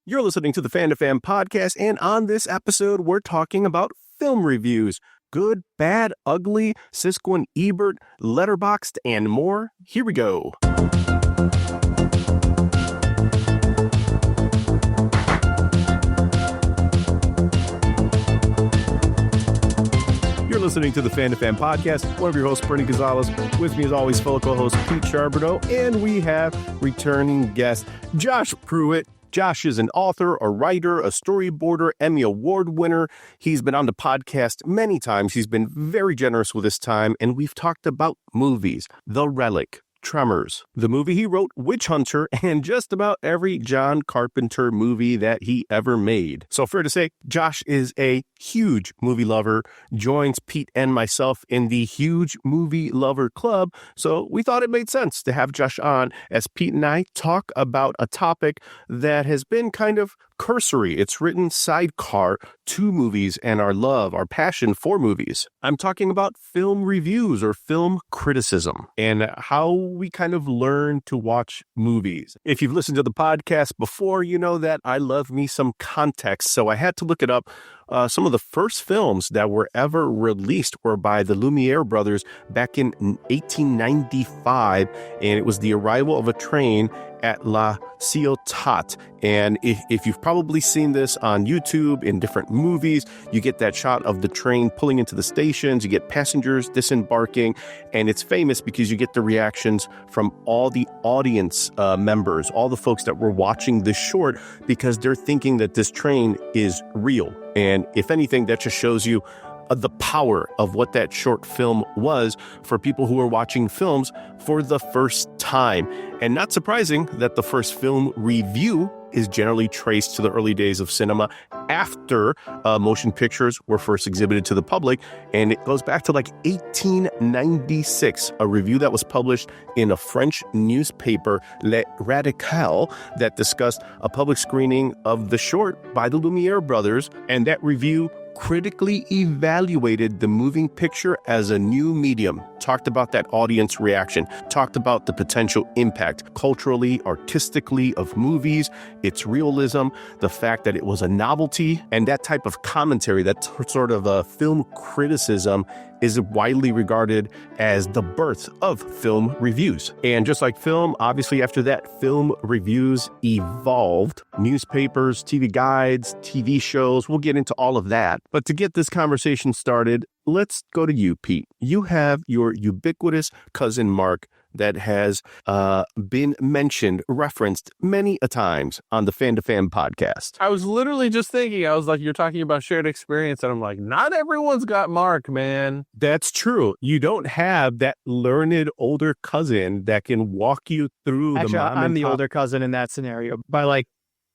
You're listening to the Fan2Fan Podcast, and on this episode, we're talking about film reviews. Good, bad, ugly, Siskel and Ebert, Letterboxd, and more. Here we go. You're listening to the Fan2Fan Podcast. One of your hosts, Bernie Gonzalez. With me, as always, fellow co-host Pete Charbonneau, and we have returning guest Josh Pruett. Josh is an author, a writer, a storyboarder, Emmy Award winner. He's been on the podcast many times. He's been very generous with his time, and we've talked about movies, The Relic, Tremors, the movie he wrote, Witch Hunter, and just about every John Carpenter movie that he ever made. So fair to say, Josh is a huge movie lover, joins Pete and myself in the huge movie lover club. So we thought it made sense to have Josh on as Pete and I talk about a topic that has been kind of cursory. It's written sidecar to movies and our love, our passion for movies. I'm talking about film reviews or film criticism and how we kind of learn to watch movies. If you've listened to the podcast before, you know that I love me some context. So I had to look it up. Some of the first films that were ever released were by the Lumiere brothers back in 1895, and it was The Arrival of a Train at La Ciotat. And if you've probably seen this on YouTube in different movies, you get that shot of the train pulling into the stations, you get passengers disembarking, and it's famous because you get the reactions from all the audience members, all the folks that were watching this short, because they're thinking that this train is real. And if anything, that just shows you the power of what that short film was for people who are watching films for the first time. And not surprising that the first film review is generally traced to the early days of cinema after motion pictures were first exhibited to the public. And it goes back to like 1896, a review that was published in a French newspaper, Le Radical, that discussed a public screening of the short by the Lumiere brothers. And that review critically evaluated the moving picture as a new medium, talked about that audience reaction, talked about the potential impact culturally, artistically of movies, its realism, the fact that it was a novelty, and that type of commentary, that sort of a film criticism is widely regarded as the birth of film reviews. And just like film, obviously after that, film reviews evolved. Newspapers, TV guides, TV shows, we'll get into all of that. But to get this conversation started, let's go to you, Pete. You have your ubiquitous cousin Mark that has been mentioned, referenced many a times on the Fan2Fan podcast. I was literally just thinking, I was like, you're talking about shared experience. And I'm like, not everyone's got Mark, man. That's true. You don't have that learned older cousin that can walk you through Actually, I'm the pop. Older cousin in that scenario by like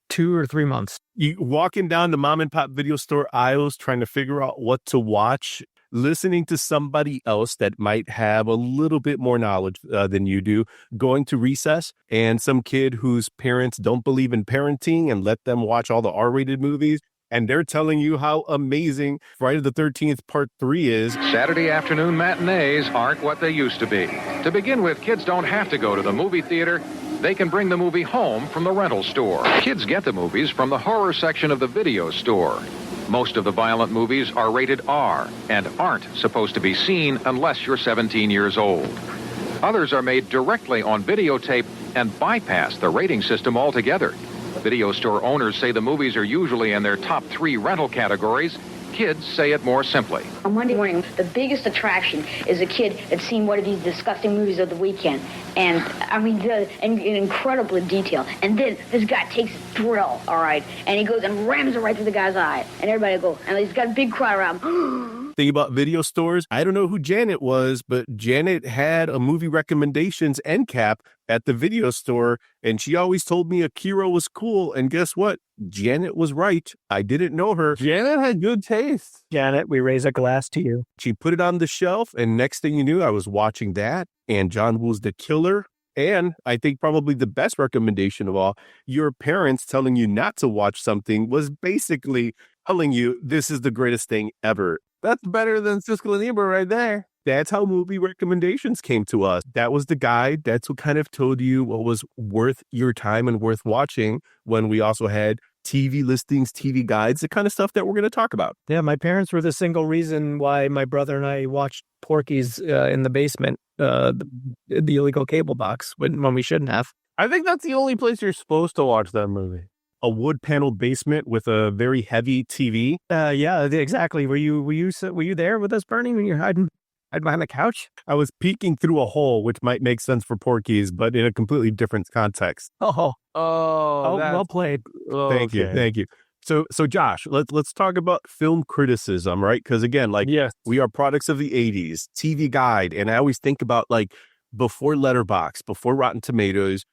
2 or 3 months. You walking down the mom and pop video store aisles trying to figure out what to watch, listening to somebody else that might have a little bit more knowledge than you do, going to recess, and some kid whose parents don't believe in parenting and let them watch all the R-rated movies, and they're telling you how amazing Friday the 13th Part 3 is. Saturday afternoon matinees aren't what they used to be. To begin with, kids don't have to go to the movie theater. They can bring the movie home from the rental store. Kids get the movies from the horror section of the video store. Most of the violent movies are rated R and aren't supposed to be seen unless you're 17 years old. Others are made directly on videotape and bypass the rating system altogether. Video store owners say the movies are usually in their top 3 rental categories. Kids say it more simply. On Monday morning, the biggest attraction is a kid that's seen one of these disgusting movies of the weekend. And, I mean, in incredible detail. And then this guy takes a drill, all right, and he goes and rams it right through the guy's eye. And everybody goes, and he's got a big crowd around him. Thing about video stores, I don't know who Janet was, but Janet had a movie recommendations end cap at the video store, and she always told me Akira was cool, and guess what? Janet was right. I didn't know her. Janet had good taste. Janet, we raise a glass to you. She put it on the shelf, and next thing you knew, I was watching that, and John Woo's The Killer, and I think probably the best recommendation of all, your parents telling you not to watch something was basically telling you this is the greatest thing ever. That's better than Siskel and Ebert right there. That's how movie recommendations came to us. That was the guide. That's what kind of told you what was worth your time and worth watching, when we also had TV listings, TV guides, the kind of stuff that we're going to talk about. Yeah, my parents were the single reason why my brother and I watched Porky's in the basement, the illegal cable box, when we shouldn't have. I think that's the only place you're supposed to watch that movie. A wood-paneled basement with a very heavy TV. Yeah, exactly. Were you there with us, Bernie, when you're hiding behind the couch? I was peeking through a hole, which might make sense for Porky's, but in a completely different context. Oh, well played. Thank you. So Josh, let's talk about film criticism, right? Because again, yes, we are products of the 80s, TV Guide, and I always think about before Letterboxd, before Rotten Tomatoes,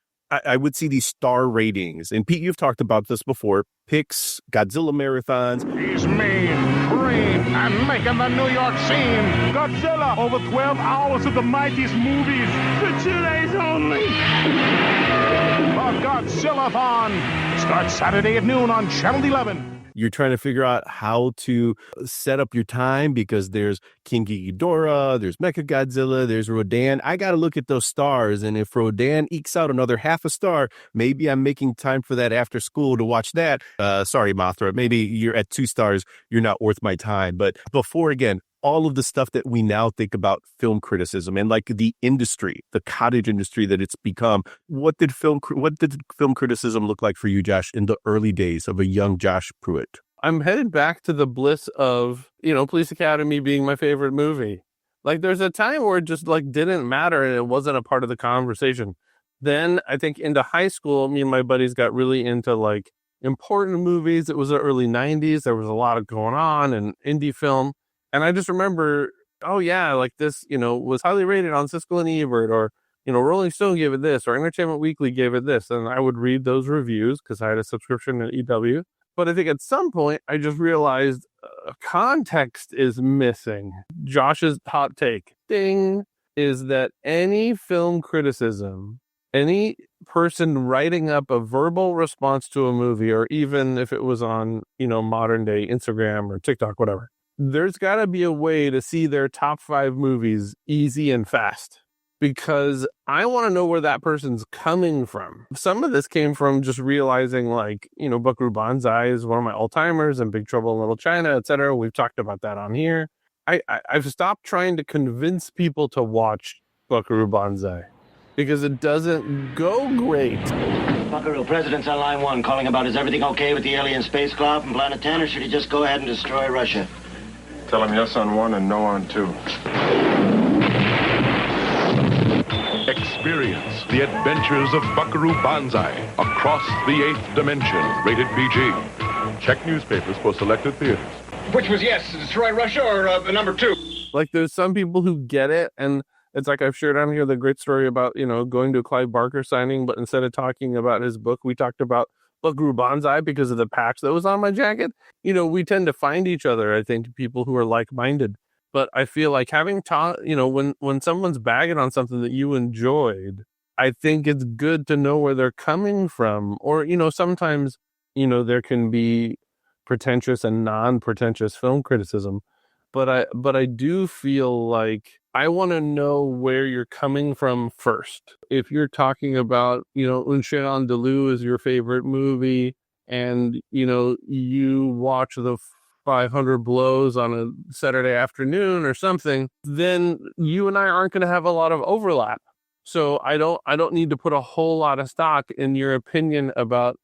I would see these star ratings. And Pete, you've talked about this before. Picks, Godzilla marathons. He's mean, green, and making the New York scene. Godzilla, over 12 hours of the mightiest movies for 2 days only. The Godzilla-thon starts Saturday at noon on Channel 11. You're trying to figure out how to set up your time because there's King Ghidorah, there's Mechagodzilla, there's Rodan. I got to look at those stars. And if Rodan ekes out another half a star, maybe I'm making time for that after school to watch that. Sorry, Mothra, maybe you're at 2 stars. You're not worth my time. But before, again, all of the stuff that we now think about film criticism and the industry, the cottage industry that it's become. What did film criticism look like for you, Josh, in the early days of a young Josh Pruett? I'm headed back to the bliss of, Police Academy being my favorite movie. There's a time where it just didn't matter and it wasn't a part of the conversation. Then I think into high school, me and my buddies got really into important movies. It was the early 90s. There was a lot of going on and indie film. And I just remember, this, was highly rated on Siskel and Ebert, or, Rolling Stone gave it this, or Entertainment Weekly gave it this. And I would read those reviews because I had a subscription at EW. But I think at some point, I just realized context is missing. Josh's hot take, ding, is that any film criticism, any person writing up a verbal response to a movie, or even if it was on, modern day Instagram or TikTok, whatever, there's got to be a way to see their top 5 movies easy and fast, because I want to know where that person's coming from. Some of this came from just realizing Buckaroo Banzai is one of my all-timers, and Big Trouble in Little China, etc. We've talked about that on here. I've stopped trying to convince people to watch Buckaroo Banzai because it doesn't go great. Buckaroo, President's on line 1 calling about is everything okay with the alien spacecraft from Planet 10, or should he just go ahead and destroy Russia? Tell him yes on 1 and no on 2. Experience the adventures of Buckaroo Banzai across the 8th dimension. Rated PG. Check newspapers for selected theaters. Which was yes, destroy Russia, or number 2? There's some people who get it, and it's I've shared on here the great story about, going to a Clive Barker signing, but instead of talking about his book, we talked about Buckaroo Banzai because of the patch that was on my jacket. We tend to find each other, I think, people who are like-minded. But I feel like having taught, when someone's bagging on something that you enjoyed, I think it's good to know where they're coming from. Or, sometimes, there can be pretentious and non-pretentious film criticism. But I do feel like I want to know where you're coming from first. If you're talking about, Un Chien Andalou is your favorite movie, and, you watch the 500 Blows on a Saturday afternoon or something, then you and I aren't going to have a lot of overlap. So I don't need to put a whole lot of stock in your opinion about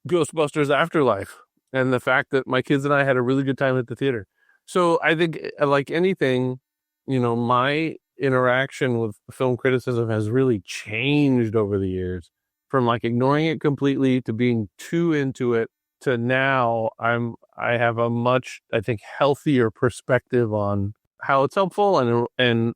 Ghostbusters Afterlife and the fact that my kids and I had a really good time at the theater. So I think, like anything, my interaction with film criticism has really changed over the years, from ignoring it completely to being too into it, to now I have a much, I think, healthier perspective on how it's helpful and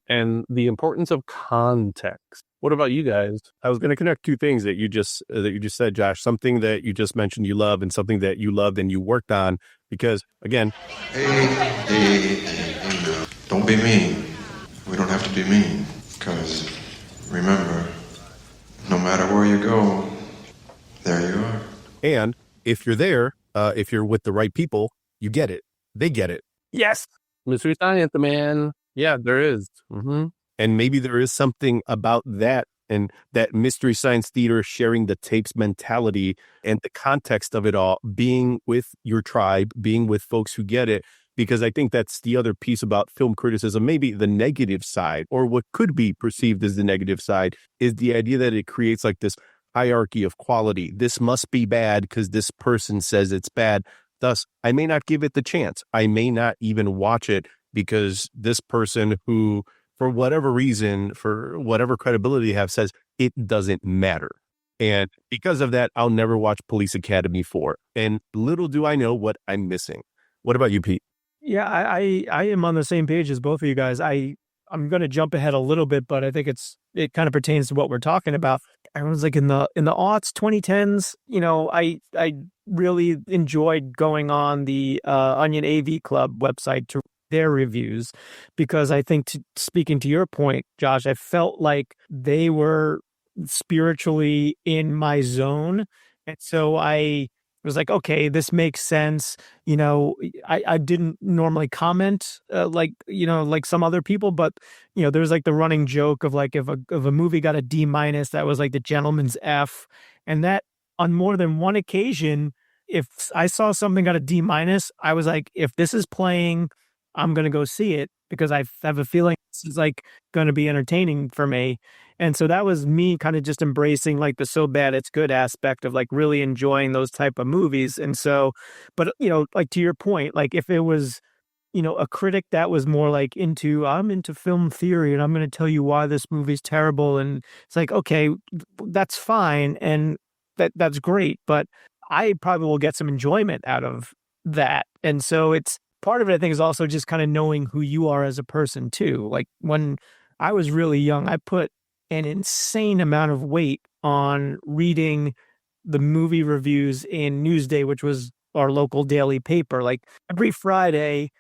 the importance of context. What about you guys? I was going to connect 2 things that you just said, Josh. Something that you just mentioned you love, and something that you loved and you worked on. Because again, hey, no. Don't be mean. We don't have to be mean, because remember, no matter where you go, there you are. And if you're there, if you're with the right people, you get it. They get it. Yes. Mystery Science, man. Yeah, there is. Mm-hmm. And maybe there is something about that And that Mystery Science Theater, sharing the tapes mentality and the context of it all, being with your tribe, being with folks who get it. Because I think that's the other piece about film criticism, maybe the negative side, or what could be perceived as the negative side, is the idea that it creates like this hierarchy of quality. This must be bad because this person says it's bad. Thus, I may not give it the chance. I may not even watch it because this person who, for whatever reason, for whatever credibility they have, says it doesn't matter. And because of that, I'll never watch Police Academy 4. And little do I know what I'm missing. What about you, Pete? Yeah, I am on the same page as both of you guys. I'm going to jump ahead a little bit, but I think it kind of pertains to what we're talking about. Everyone's like in the aughts, 2010s. I really enjoyed going on the Onion AV Club website to their reviews, because I think, speaking to your point, Josh, I felt like they were spiritually in my zone, and so I was like, okay, this makes sense. I didn't normally comment like some other people, but there's like the running joke of like if a movie got a D-, that was like the gentleman's F. And that on more than one occasion, if I saw something got a D-, I was like, if this is playing, I'm going to go see it because I have a feeling this is like going to be entertaining for me. And so that was me kind of just embracing like the so bad it's good aspect of like really enjoying those type of movies. And so, but like to your point, like if it was, a critic that was more like I'm into film theory and I'm going to tell you why this movie's terrible. And it's like, okay, that's fine. And that's great. But I probably will get some enjoyment out of that. And so it's part of it, I think, is also just kind of knowing who you are as a person too. Like when I was really young, I put an insane amount of weight on reading the movie reviews in Newsday, which was our local daily paper. Like every Friday,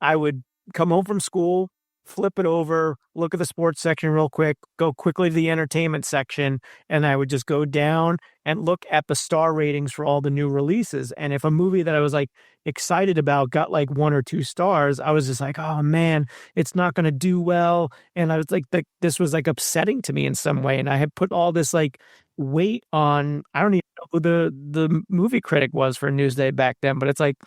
I would come home from school, flip it over, look at the sports section real quick, go quickly to the entertainment section, and I would just go down and look at the star ratings for all the new releases. And if a movie that I was like excited about got like 1 or 2 stars, I was just like, oh man, it's not going to do well. And I was like, this was like upsetting to me in some way. And I had put all this like weight on, I don't even know who the movie critic was for Newsday back then, but it's like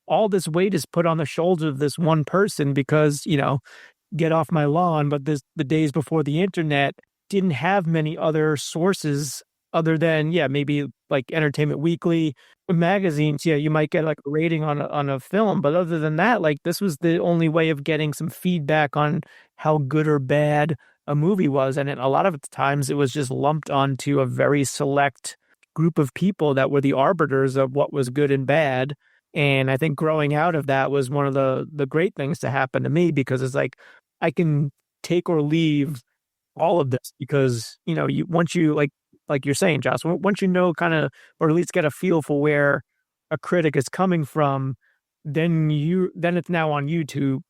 all this weight is put on the shoulders of this one person because, get off my lawn. But the days before the internet didn't have many other sources other than, maybe like Entertainment Weekly magazines. You might get like a rating on a film. But other than that, like this was the only way of getting some feedback on how good or bad a movie was. And a lot of times it was just lumped onto a very select group of people that were the arbiters of what was good and bad. And I think growing out of that was one of the great things to happen to me, because it's like I can take or leave all of this because, once you like you're saying, Josh, once you know kind of, or at least get a feel for where a critic is coming from, then it's now on you to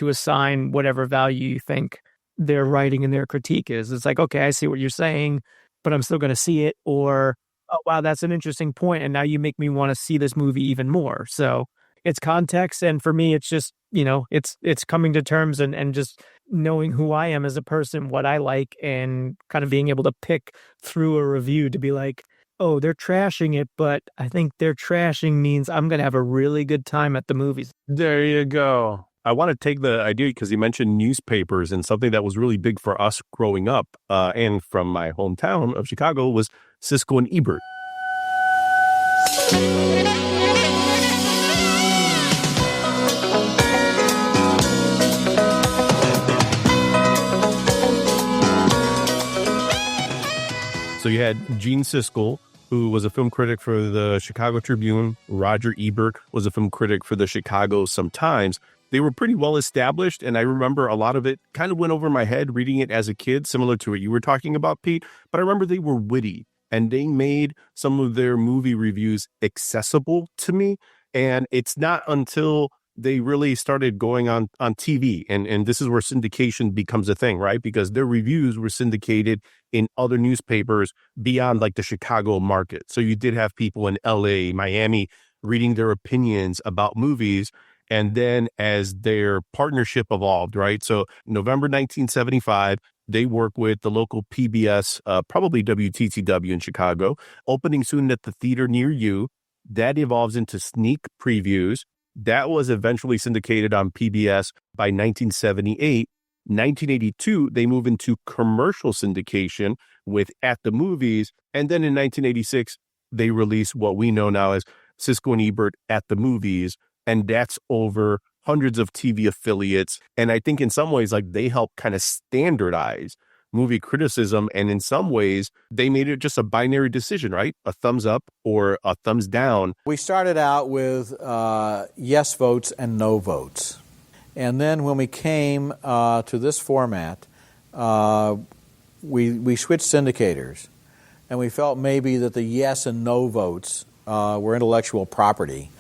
assign whatever value you think their writing and their critique is. It's like, okay, I see what you're saying, but I'm still going to see it. Or, oh, wow, that's an interesting point, and now you make me want to see this movie even more. So it's context, and for me, it's just, it's coming to terms and just knowing who I am as a person, what I like, and kind of being able to pick through a review to be like, oh, they're trashing it, but I think their trashing means I'm going to have a really good time at the movies. There you go. I want to take the idea because you mentioned newspapers, and something that was really big for us growing up and from my hometown of Chicago was Siskel and Ebert. So you had Gene Siskel, who was a film critic for the Chicago Tribune. Roger Ebert was a film critic for the Chicago Sun-Times. They were pretty well established, and I remember a lot of it kind of went over my head reading it as a kid, similar to what you were talking about, Pete. But I remember they were witty, and they made some of their movie reviews accessible to me. And it's not until they really started going on TV, and this is where syndication becomes a thing, right? Because their reviews were syndicated in other newspapers beyond like the Chicago market. So you did have people in LA, Miami, reading their opinions about movies. And then as their partnership evolved, right? So November 1975, They work with the local PBS, probably WTCW in Chicago, opening soon at the theater near you. That evolves into sneak previews. That was eventually syndicated on PBS by 1978. 1982, they move into commercial syndication with At the Movies. And then in 1986, they release what we know now as Siskel and Ebert At the Movies. And that's over hundreds of TV affiliates. And I think in some ways, like, they help kind of standardize movie criticism. And in some ways, they made it just a binary decision, right? A thumbs up or a thumbs down. We started out with yes votes and no votes. And then when we came to this format, we switched syndicators. And we felt maybe that the yes and no votes were intellectual property,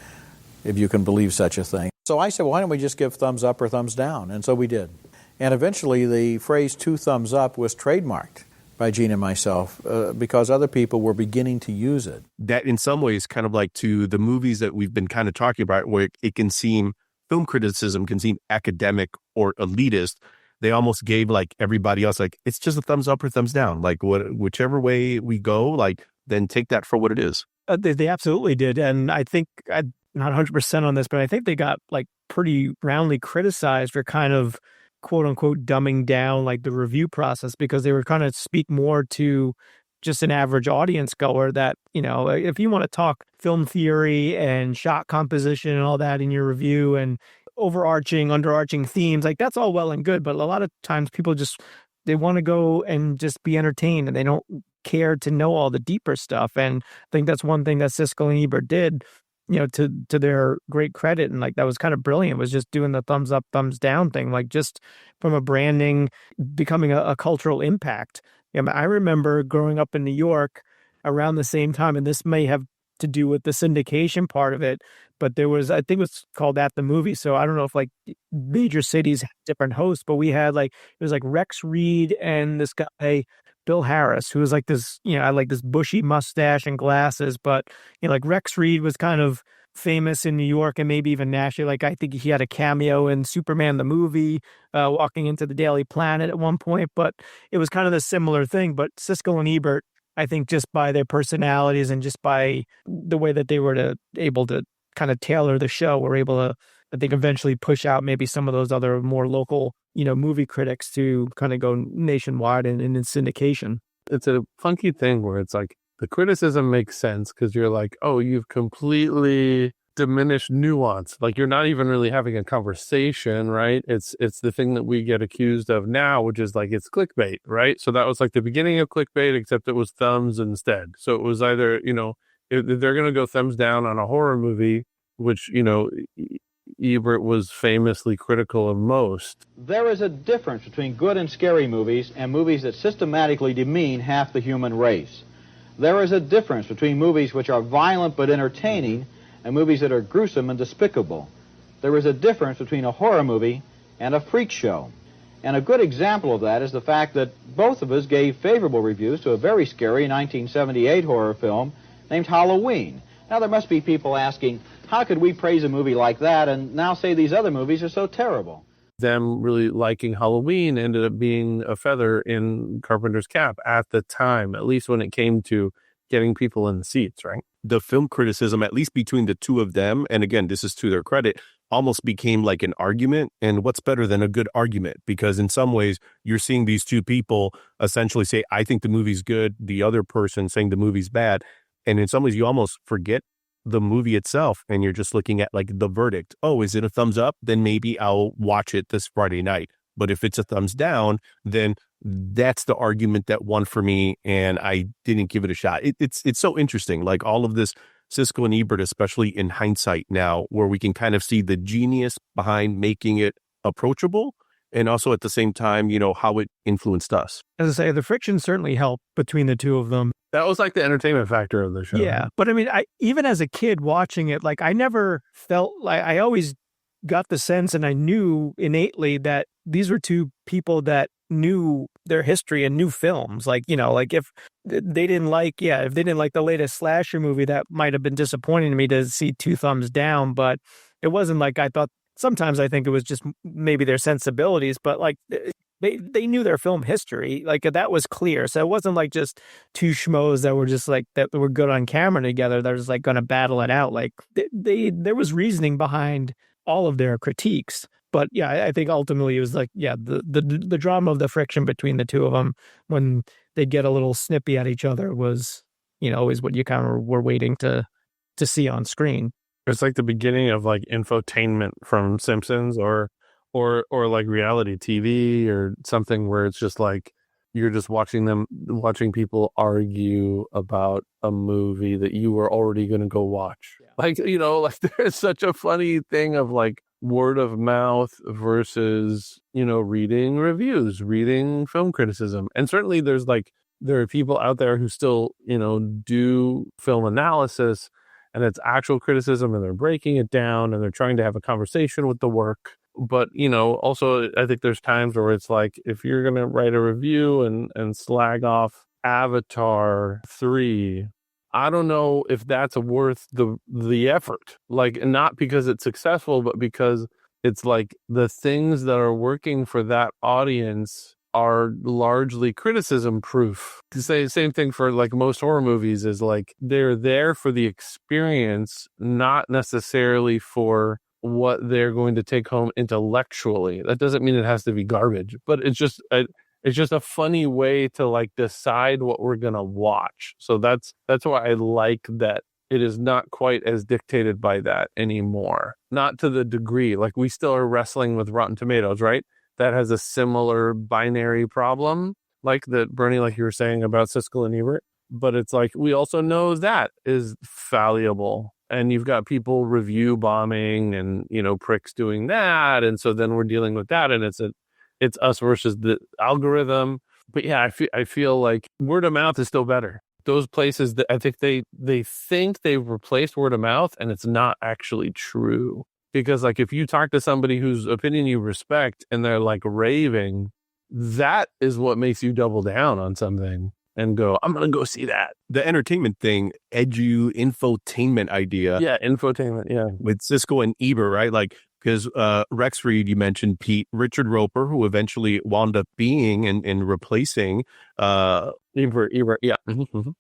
if you can believe such a thing. So I said, well, why don't we just give thumbs up or thumbs down? And so we did. And eventually the phrase 2 thumbs up was trademarked by Gene and myself because other people were beginning to use it. That in some ways kind of like to the movies that we've been kind of talking about where it can seem, film criticism can seem academic or elitist. They almost gave like everybody else, like, it's just a thumbs up or thumbs down. Like whichever way we go, like, then take that for what it is. They absolutely did. And I think, I'm not 100% on this, but I think they got like pretty roundly criticized for kind of quote unquote dumbing down like the review process, because they were kind of speak more to just an average audience goer that, you know, if you want to talk film theory and shot composition and all that in your review and underarching themes, like, that's all well and good. But a lot of times people they want to go and just be entertained and they don't care to know all the deeper stuff. And I think that's one thing that Siskel and Ebert did, you know, to their great credit. And like, that was kind of brilliant, was just doing the thumbs up, thumbs down thing, like just from a branding, becoming a cultural impact. I remember growing up in New York around the same time, and this may have to do with the syndication part of it, but there was, I think it was called At the Movie. So I don't know if like major cities have different hosts, but we had like, it was like Rex Reed and this guy, Bill Harris, who was like this, you know, I like this bushy mustache and glasses, but, you know, like Rex Reed was kind of famous in New York and maybe even nationally. Like, I think he had a cameo in Superman the movie, walking into the Daily Planet at one point, but it was kind of the similar thing. But Siskel and Ebert, I think just by their personalities and just by the way that they were able to kind of tailor the show, were able to, I think, eventually push out maybe some of those other more local, you know, movie critics to kind of go nationwide and in syndication. It's a funky thing where it's like the criticism makes sense because you're like, oh, you've completely diminished nuance. Like, you're not even really having a conversation, right? It's the thing that we get accused of now, which is like, it's clickbait, right? So that was like the beginning of clickbait, except it was thumbs instead. So it was either, you know, if they're going to go thumbs down on a horror movie, which, you know, Ebert was famously critical of most. There is a difference between good and scary movies and movies that systematically demean half the human race. There is a difference between movies which are violent but entertaining and movies that are gruesome and despicable. There is a difference between a horror movie and a freak show. And a good example of that is the fact that both of us gave favorable reviews to a very scary 1978 horror film named Halloween. Now, there must be people asking, how could we praise a movie like that and now say these other movies are so terrible? Them really liking Halloween ended up being a feather in Carpenter's cap at the time, at least when it came to getting people in the seats, right? The film criticism, at least between the two of them, and again, this is to their credit, almost became like an argument. And what's better than a good argument? Because in some ways, you're seeing these two people essentially say, I think the movie's good, the other person saying the movie's bad. And in some ways, you almost forget the movie itself, and you're just looking at like the verdict. Oh, is it a thumbs up? Then maybe I'll watch it this Friday night. But if it's a thumbs down, then that's the argument that won for me, and I didn't give it a shot. It's so interesting, like all of this Siskel and Ebert, especially in hindsight now, where we can kind of see the genius behind making it approachable, and also at the same time, you know, how it influenced us. As I say, the friction certainly helped between the two of them. That was like the entertainment factor of the show. Yeah. But I mean, even as a kid watching it, like, I never felt like, I always got the sense, and I knew innately that these were two people that knew their history and knew films. Like, you know, like if they didn't like the latest slasher movie, that might have been disappointing to me to see 2 thumbs down. But it wasn't like I thought. Sometimes I think it was just maybe their sensibilities, but like they knew their film history. Like that was clear. So it wasn't like just two schmoes that were just like that were good on camera together. They're just like going to battle it out. Like there was reasoning behind all of their critiques. But yeah, I think ultimately it was like, yeah, the drama of the friction between the two of them when they get a little snippy at each other was, always what you kind of were waiting to see on screen. It's like the beginning of like infotainment from Simpsons or like reality TV or something where it's just like you're just watching people argue about a movie that you were already going to go watch. Yeah. Like, like there's such a funny thing of like word of mouth versus, reading reviews, reading film criticism. And certainly there are people out there who still, do film analysis and it's actual criticism and they're breaking it down and they're trying to have a conversation with the work. But, also I think there's times where it's like, if you're going to write a review and slag off Avatar 3, I don't know if that's worth the effort. Like, not because it's successful, but because it's like the things that are working for that audience are largely criticism proof. To say the same thing for like most horror movies is like they're there for the experience, not necessarily for what they're going to take home intellectually. That doesn't mean it has to be garbage, but it's just a funny way to like decide what we're going to watch. So that's why I like that it is not quite as dictated by that anymore. Not to the degree, like we still are wrestling with Rotten Tomatoes, right? That has a similar binary problem, like that, Bernie, like you were saying about Siskel and Ebert. But it's like, we also know that is fallible. And you've got people review bombing and, pricks doing that. And so then we're dealing with that. And it's us versus the algorithm. But yeah, I feel like word of mouth is still better. Those places that I think they think they've replaced word of mouth, and it's not actually true. Because like if you talk to somebody whose opinion you respect and they're like raving, that is what makes you double down on something and go, I'm going to go see that. The entertainment thing, infotainment idea. Yeah, infotainment, yeah. With Siskel and Ebert, right? Like, because Rex Reed, you mentioned, Pete, Richard Roper, who eventually wound up being and replacing Ebert, yeah. Mm-hmm.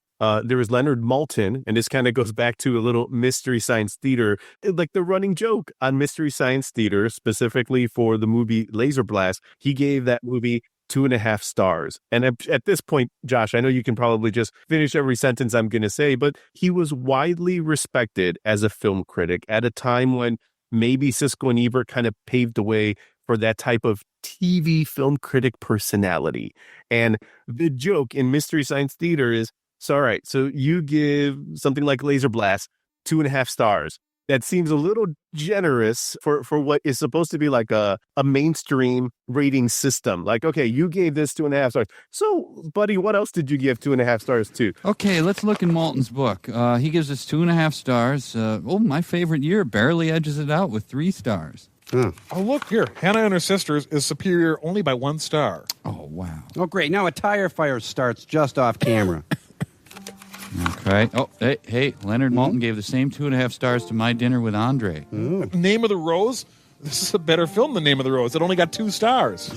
There was Leonard Maltin, and this kind of goes back to a little Mystery Science Theater, like the running joke on Mystery Science Theater, specifically for the movie Laser Blast. He gave that movie 2.5 stars. And at this point, Josh, I know you can probably just finish every sentence I'm going to say, but he was widely respected as a film critic at a time when maybe Siskel and Ebert kind of paved the way for that type of TV film critic personality. And the joke in Mystery Science Theater is, so, all right, so you give something like Laser Blast 2.5 stars. That seems a little generous for what is supposed to be like a mainstream rating system. Like, okay, you gave this 2.5 stars. So, buddy, what else did you give 2.5 stars to? Okay, let's look in Malton's book. He gives us 2.5 stars. My favorite year barely edges it out with 3 stars. Oh, look here. Hannah and Her Sisters is superior only by 1 star. Oh, wow. Oh, great. Now a tire fire starts just off camera. Okay. Oh, hey, Leonard Maltin gave the same 2.5 stars to My Dinner with Andre. Name of the Rose? This is a better film than Name of the Rose. It only got 2 stars.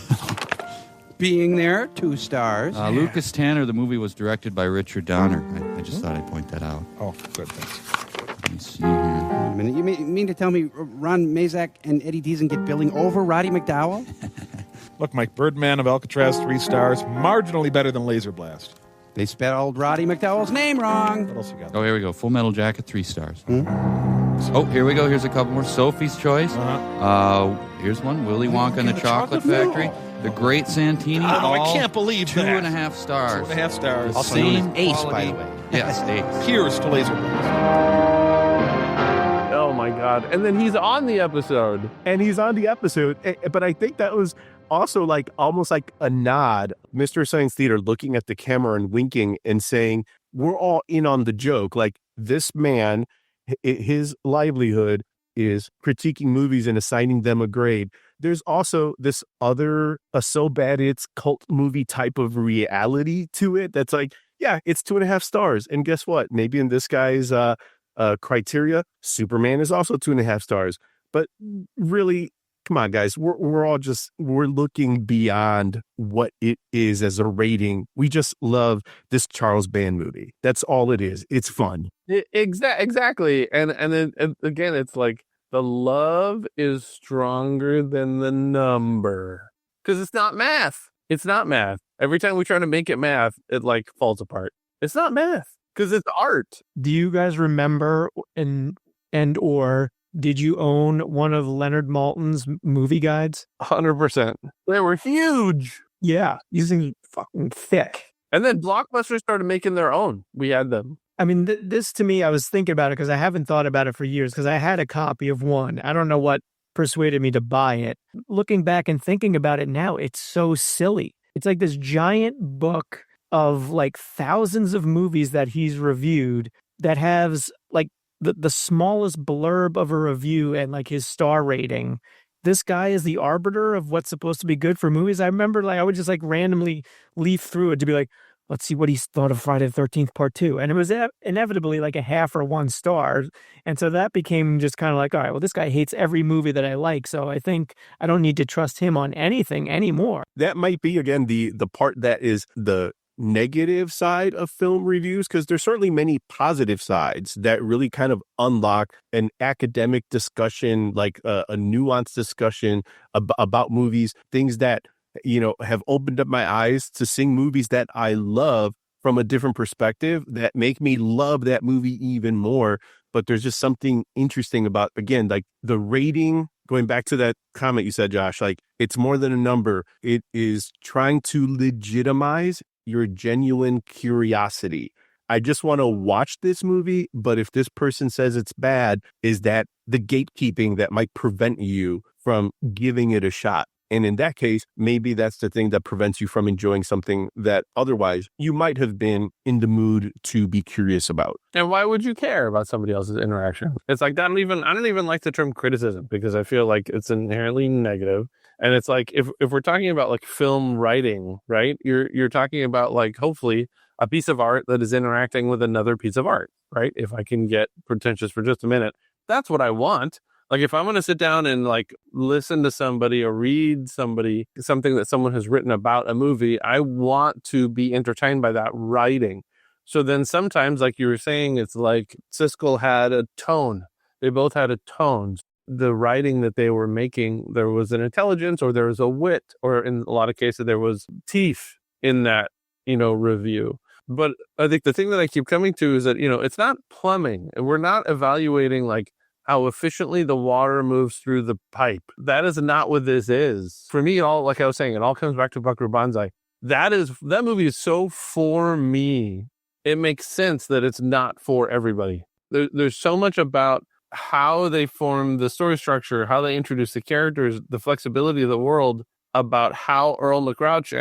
Being There, 2 stars. Lucas Tanner, the movie was directed by Richard Donner. I just thought I'd point that out. Oh, good, thanks. Let me see here. Wait a minute. You mean to tell me Ron Mazak and Eddie Deason get billing over Roddy McDowell? Look, Mike, Birdman of Alcatraz, 3 stars. Marginally better than Laser Blast. They spelled Roddy McDowell's name wrong. What else you got? Oh, here we go. Full Metal Jacket, 3 stars. Oh, here we go. Here's a couple more. Sophie's Choice. Here's one. Willy Wonka and the Chocolate Factory. The Great Santini. I can't believe that. 2.5 stars. 2.5 stars. Also known as Ace, by the way. Yes, Ace. Here's to Laser Blast. Oh my God. And then he's on the episode. But I think that was also like almost like a nod, Mr. Science Theater looking at the camera and winking and saying, we're all in on the joke. Like, this man, his livelihood is critiquing movies and assigning them a grade. There's also this other so bad it's cult movie type of reality to it that's like, yeah, it's 2.5 stars. And guess what? Maybe in this guy's criteria, Superman is also 2.5 stars. But really, come on, guys, we're looking beyond what it is as a rating. We just love this Charles Band movie. That's all it is. It's fun. Exactly. And then again, it's like the love is stronger than the number because it's not math. It's not math. Every time we try to make it math, it like falls apart. It's not math because it's art. Do you guys remember and or did you own one of Leonard Maltin's movie guides? 100%. They were huge. Yeah, using fucking thick. And then Blockbuster started making their own. We had them. I mean, this to me, I was thinking about it because I haven't thought about it for years because I had a copy of one. I don't know what persuaded me to buy it. Looking back and thinking about it now, it's so silly. It's like this giant book of like thousands of movies that he's reviewed that has like the smallest blurb of a review and like his star rating. This guy is the arbiter of what's supposed to be good for movies. I remember like I would just like randomly leaf through it to be like, let's see what he thought of Friday the 13th Part 2. And it was inevitably like a half or 1 star. And so that became just kind of like, all right, well, this guy hates every movie that I like. So I think I don't need to trust him on anything anymore. That might be, again, the part that is the negative side of film reviews, because there's certainly many positive sides that really kind of unlock an academic discussion, like a nuanced discussion about movies, things that, you know, have opened up my eyes to seeing movies that I love from a different perspective that make me love that movie even more. But there's just something interesting about, again, like the rating, going back to that comment you said, Josh, like it's more than a number. It is trying to legitimize your genuine curiosity. I just want to watch this movie, but if this person says it's bad, is that the gatekeeping that might prevent you from giving it a shot? And in that case, maybe that's the thing that prevents you from enjoying something that otherwise you might have been in the mood to be curious about. And why would you care about somebody else's interaction? It's like, I don't even like the term criticism because I feel like it's inherently negative. And it's like, if we're talking about like film writing, right? You're talking about like, hopefully a piece of art that is interacting with another piece of art, right? If I can get pretentious for just a minute, that's what I want. Like if I'm going to sit down and like listen to somebody or read something that someone has written about a movie, I want to be entertained by that writing. So then sometimes, like you were saying, it's like Siskel had a tone. They both had a tone. The writing that they were making, there was an intelligence or there was a wit, or in a lot of cases, there was teeth in that, you know, review. But I think the thing that I keep coming to is that, you know, it's not plumbing. We're not evaluating like how efficiently the water moves through the pipe. That is not what this is. For me, all, like I was saying, it all comes back to Buckaroo Banzai. That movie is so for me. It makes sense that it's not for everybody. There's so much about how they form the story structure, how they introduce the characters, the flexibility of the world, about how Earl McCrouch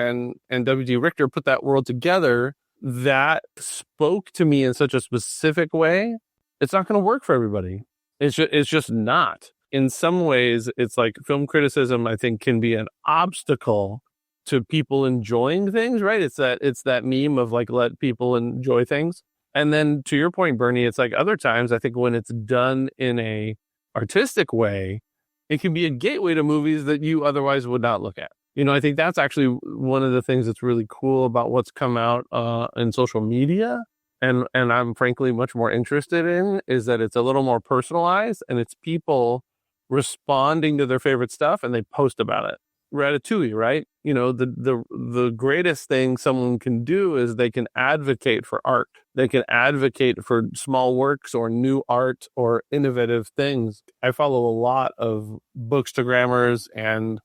and W.G. Richter put that world together, that spoke to me in such a specific way. It's not going to work for everybody. It's just not. In some ways, it's like film criticism, I think, can be an obstacle to people enjoying things, right? It's that meme of like, let people enjoy things. And then to your point, Bernie, it's like other times, I think when it's done in a artistic way, it can be a gateway to movies that you otherwise would not look at. You know, I think that's actually one of the things that's really cool about what's come out in social media. And I'm frankly much more interested in is that it's a little more personalized and it's people responding to their favorite stuff and they post about it. Ratatouille, right? You know, the greatest thing someone can do is they can advocate for art. They can advocate for small works or new art or innovative things. I follow a lot of bookstagrammers and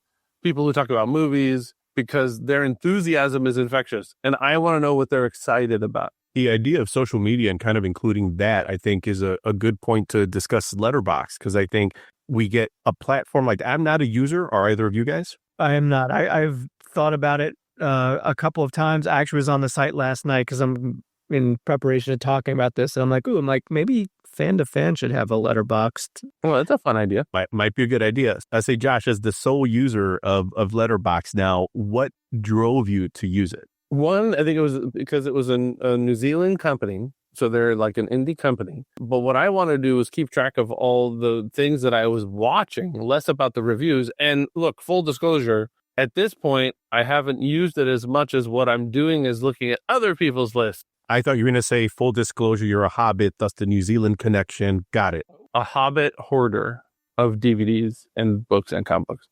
people who talk about movies because their enthusiasm is infectious. And I want to know what they're excited about. The idea of social media and kind of including that, I think, is a good point to discuss Letterboxd, because I think we get a platform like that. I'm not a user. Are either of you guys? I am not. I've thought about it a couple of times. I actually was on the site last night because I'm in preparation of talking about this. And I'm like, maybe Fan2Fan should have a Letterboxd. Well, that's a fun idea. Might be a good idea. I say, Josh, as the sole user of Letterboxd now, what drove you to use it? One, I think it was because it was a New Zealand company. So they're like an indie company. But what I want to do is keep track of all the things that I was watching, less about the reviews. And look, full disclosure, at this point, I haven't used it as much as what I'm doing is looking at other people's lists. I thought you were going to say, full disclosure, you're a Hobbit, thus the New Zealand connection. Got it. A Hobbit hoarder of DVDs and books and comic books.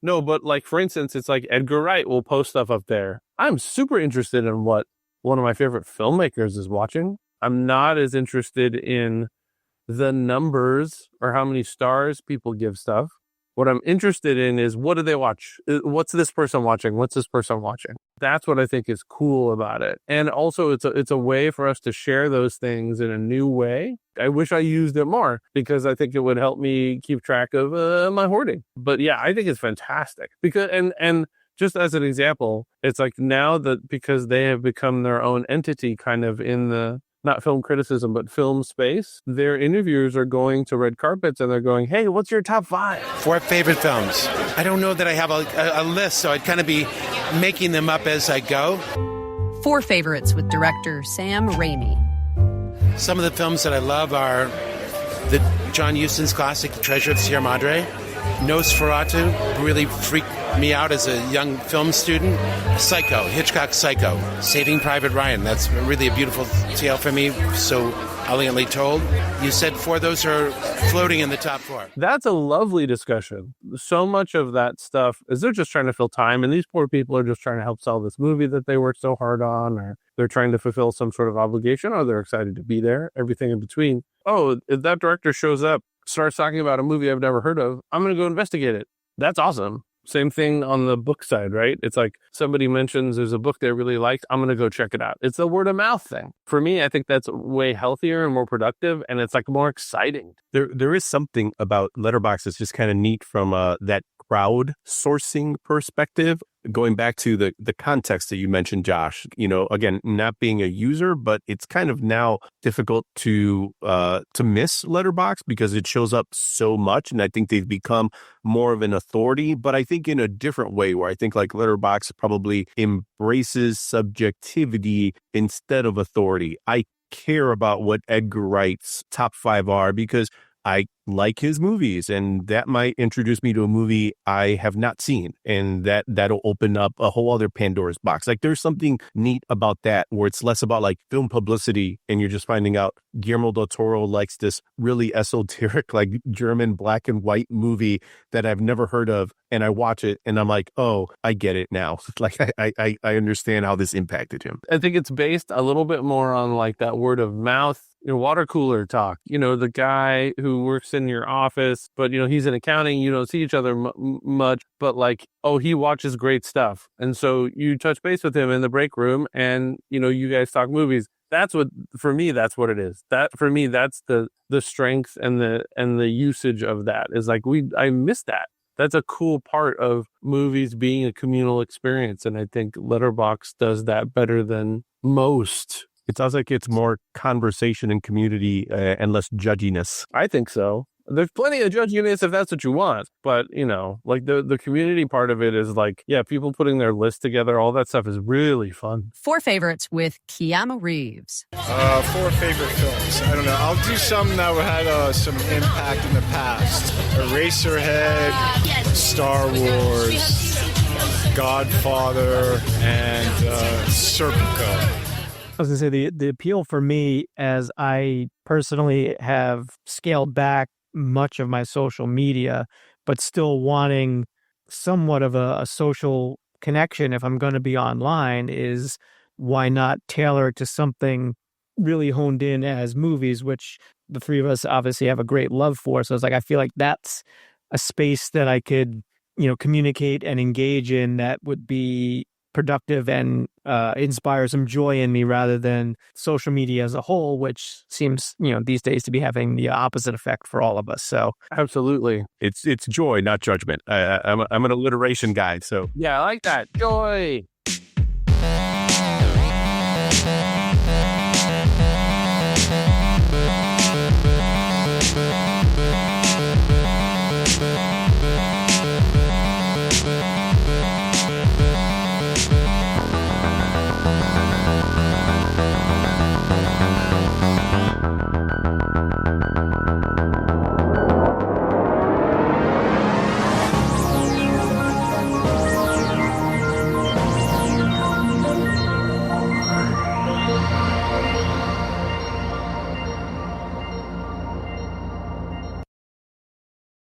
No, but like, for instance, it's like Edgar Wright will post stuff up there. I'm super interested in what one of my favorite filmmakers is watching. I'm not as interested in the numbers or how many stars people give stuff. What I'm interested in is, what do they watch? What's this person watching? What's this person watching? That's what I think is cool about it. And also it's a way for us to share those things in a new way. I wish I used it more because I think it would help me keep track of my hoarding. But yeah, I think it's fantastic because, and just as an example, it's like now that because they have become their own entity kind of in the, not film criticism, but film space, their interviewers are going to red carpets and they're going, hey, what's your top 5? 4 favorite films. I don't know that I have a list, so I'd kind of be making them up as I go. 4 favorites with director Sam Raimi. Some of the films that I love are the John Huston's classic, The Treasure of Sierra Madre. Nosferatu really freaked me out as a young film student. Psycho, Hitchcock's Psycho. Saving Private Ryan, that's really a beautiful tale for me, so elegantly told. You said 4 of those are floating in the top 4. That's a lovely discussion. So much of that stuff is they're just trying to fill time, and these poor people are just trying to help sell this movie that they worked so hard on, or they're trying to fulfill some sort of obligation, or they're excited to be there, everything in between. Oh, if that director shows up, starts talking about a movie I've never heard of, I'm going to go investigate it. That's awesome. Same thing on the book side, right? It's like somebody mentions there's a book they really liked. I'm going to go check it out. It's a word of mouth thing. For me, I think that's way healthier and more productive. And it's like more exciting. There is something about Letterboxd that's just kind of neat from that crowd sourcing perspective. Going back to the context that you mentioned, Josh, again, not being a user, but it's kind of now difficult to miss Letterboxd because it shows up so much. And I think they've become more of an authority, but I think in a different way, where I think like Letterboxd probably embraces subjectivity instead of authority. I care about what Edgar Wright's top 5 are because I like his movies, and that might introduce me to a movie I have not seen, and that'll open up a whole other Pandora's box. Like there's something neat about that, where it's less about like film publicity, and you're just finding out Guillermo del Toro likes this really esoteric, like German black and white movie that I've never heard of, and I watch it, and I'm like, oh, I get it now. Like I understand how this impacted him. I think it's based a little bit more on like that word of mouth, water cooler talk. The guy who works in your office, but he's in accounting, you don't see each other much, but like, oh, he watches great stuff, and so you touch base with him in the break room, and you guys talk movies. That's what, for me, that's what it is. That for me, that's the strength and the usage of that is like I miss that. That's a cool part of movies being a communal experience, and I think Letterboxd does that better than most. It sounds like it's more conversation and community and less judginess. I think so. There's plenty of judginess if that's what you want. But, like the community part of it is like, yeah, people putting their list together, all that stuff is really fun. 4 favorites with Keanu Reeves. 4 favorite films. I don't know. I'll do some that had some impact in the past. Eraserhead, Star Wars, Godfather, and Serpico. I was going to say the appeal for me, as I personally have scaled back much of my social media, but still wanting somewhat of a social connection if I'm going to be online, is why not tailor it to something really honed in as movies, which the 3 of us obviously have a great love for. So it's like, I feel like that's a space that I could, communicate and engage in that would be productive and inspire some joy in me, rather than social media as a whole, which seems, these days to be having the opposite effect for all of us. So absolutely, it's joy, not judgment. I'm an alliteration guy, so yeah, I like that. Joy.